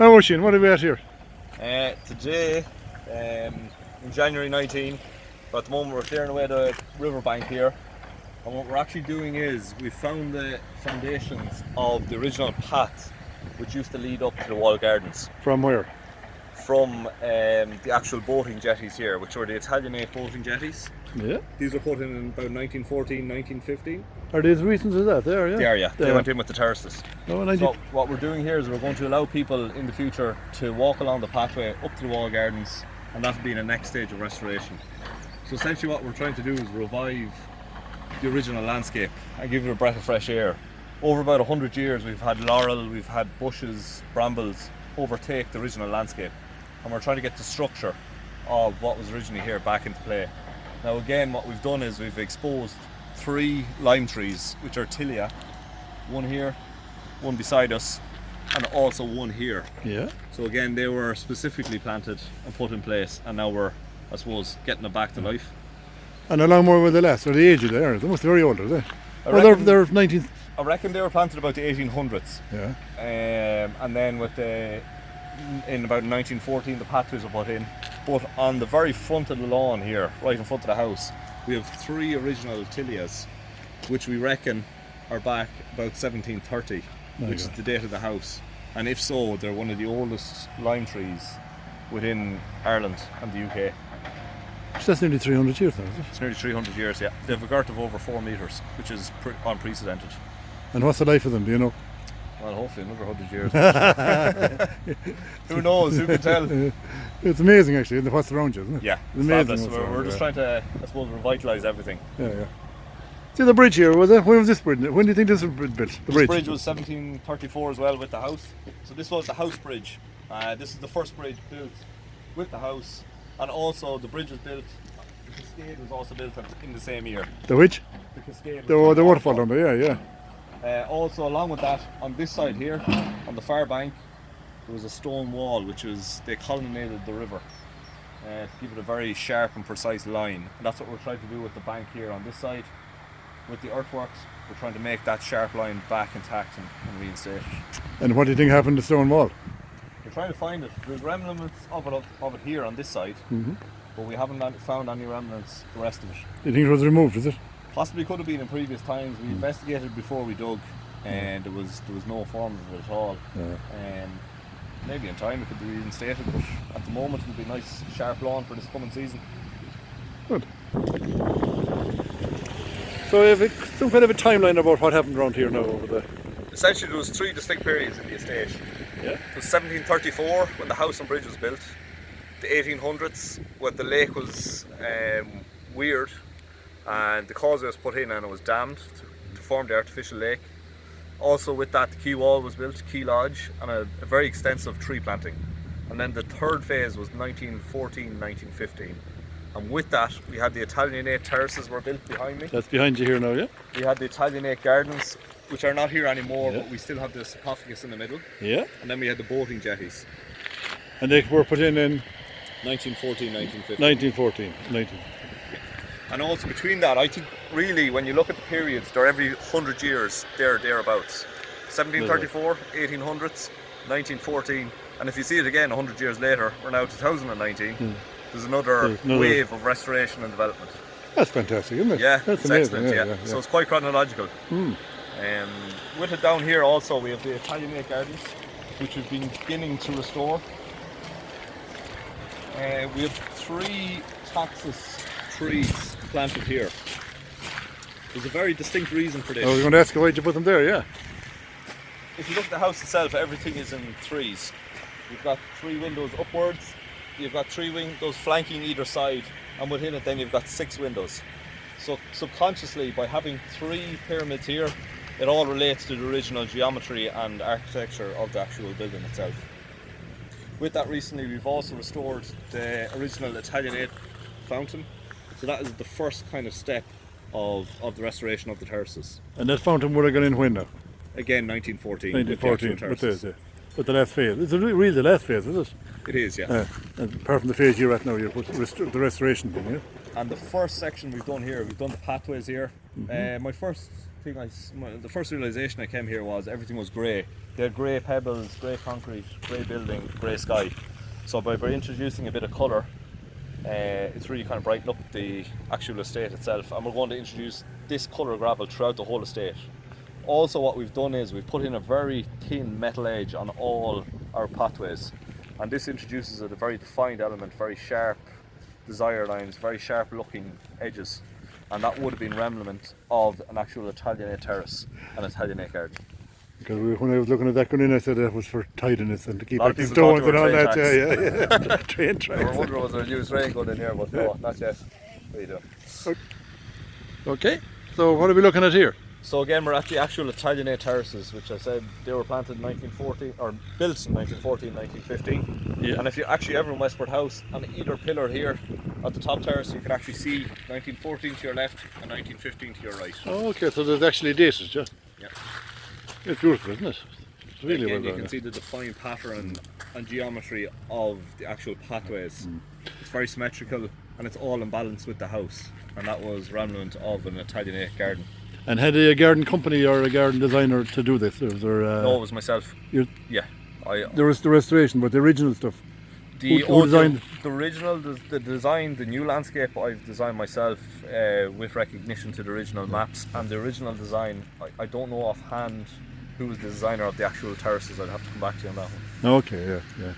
Now, Oisin, what are we at here? Today, in January 19, but at the moment we're clearing away the riverbank here, and what we're actually doing is we found the foundations of the original path which used to lead up to the walled gardens. From where? From the actual boating jetties here, which were the Italianate boating jetties. Yeah. These were put in about 1914, 1915. Are they as recent as that? There, yeah. They are, yeah. They went in with the terraces. Oh, and So what we're doing here is we're going to allow people in the future to walk along the pathway up to the walled gardens, and that'll be the next stage of restoration. So essentially what we're trying to do is revive the original landscape and give it a breath of fresh air. Over about 100 years we've had laurel, we've had bushes, brambles overtake the original landscape, and we're trying to get the structure of what was originally here back into play. Now again, what we've done is we've exposed 3 lime trees, which are tilia, one here, one beside us, and also one here. Yeah. So again, they were specifically planted and put in place, and now we're, I suppose, getting it back to life. And how long more will they last? Are they aged there? They must be very old, are they? They're 19th. I reckon they were planted about the 1800s. Yeah. And then in about 1914 the pathways were put in. But on the very front of the lawn here, right in front of the house, we have 3 original tilias, which we reckon are back about 1730, which is the date of the house. And if so, they're one of the oldest lime trees within Ireland and the UK. So that's nearly 300 years now, is it? It's nearly 300 years, yeah. They have a girth of over 4 metres, which is unprecedented. And what's the life of them, do you know? Well, hopefully another 100 years. Who knows? Who can tell? It's amazing, actually, what's around you, isn't it? Yeah, it's amazing. So we're just trying to, I suppose, revitalise everything. Yeah. See the bridge here, was it? When was this bridge? When do you think this was built? This bridge was 1734 as well with the house. So this was the house bridge. This is the first bridge built with the house, and also the bridge was built. The cascade was also built in the same year. The which? The cascade. The waterfall down there, yeah. Also, along with that, on this side here, on the far bank, there was a stone wall which they colonnaded the river to give it a very sharp and precise line. And that's what we're trying to do with the bank here on this side. With the earthworks, we're trying to make that sharp line back intact and reinstate it. And what do you think happened to the stone wall? We're trying to find it. There's remnants of it here on this side, but we haven't found any remnants the rest of it. Do you think it was removed, is it? Possibly could have been in previous times. We investigated before we dug, and there was no form of it at all. Maybe in time it could be reinstated, but at the moment it'll be a nice sharp lawn for this coming season. Good. So you have some kind of a timeline about what happened around here now over there. Essentially there was 3 distinct periods in the estate. Yeah. It was 1734 when the house and bridge was built, the 1800s when the lake was weird and the causeway was put in and it was dammed to form the artificial lake. Also with that the quay wall was built, quay lodge, and a very extensive tree planting. And then the third phase was 1914, 1915. And with that we had the Italianate terraces were built behind me. That's behind you here now, yeah? We had the Italianate gardens, which are not here anymore, but we still have the sarcophagus in the middle. Yeah. And then we had the boating jetties. And they were put in 1914, 1915. 1914. And also between that, I think really when you look at the periods, they're every 100 years, thereabouts. 1734, 1800s, 1914, and if you see it again 100 years later, we're now 2019, there's another wave of restoration and development. That's fantastic, isn't it? Yeah, that's it's amazing. excellent, yeah. So it's quite chronological. With it down here also, we have the Italianate gardens, which we've been beginning to restore. We have 3 taxus trees planted here. There's a very distinct reason for this. I was going to ask you why you put them there, yeah. If you look at the house itself, everything is in 3s. You've got 3 windows upwards, you've got 3 windows flanking either side, and within it then you've got 6 windows. So subconsciously, by having 3 pyramids here, it all relates to the original geometry and architecture of the actual building itself. With that recently we've also restored the original Italianate fountain. So that is the first kind of step of the restoration of the terraces. And that fountain would have gone in when now? Again, 1914. 1914, but the last phase. It's really the last phase, is it? It is, yeah. And apart from the phase you're at now, you're put the restoration thing, yeah? And the first section we've done here, we've done the pathways here. My first thing the first realization I came here was everything was grey. They had grey pebbles, grey concrete, grey building, grey sky. So by introducing a bit of colour, it's really kind of brightened up the actual estate itself, and we're going to introduce this colour gravel throughout the whole estate. Also, what we've done is we've put in a very thin metal edge on all our pathways, and this introduces a very defined element, very sharp desire lines, very sharp looking edges, and that would have been remnant of an actual Italianate terrace and Italianate garden. Because when I was looking at that going in, I said that was for tidiness and to keep A lot back of the people stones thought and they all were that. Yeah. Train We tracks. were wondering was there a used raincoat in here, but no, not yet. What are you doing? Okay, so what are we looking at here? So again, we're at the actual Italianate terraces, which I said they were planted in 1940 or built in 1914, 1915. Yeah. And if you're actually ever in Westport House, on either pillar here at the top terrace, you can actually see 1914 to your left and 1915 to your right. Oh, okay, so there's actually dates, yeah. Yeah. It's beautiful, isn't it? It's really Again, well you done. can see the defined pattern and geometry of the actual pathways. It's very symmetrical and it's all in balance with the house. And that was remnant of an Italianate garden. And had a garden company or a garden designer to do this? Or was there, No, it was myself. you- Yeah. there was the restoration, but the original stuff. Who designed? The original, the design, the new landscape I've designed myself with recognition to the original maps, and the original design, I don't know offhand who was the designer of the actual terraces. I'd have to come back to you on that one. Okay, yeah.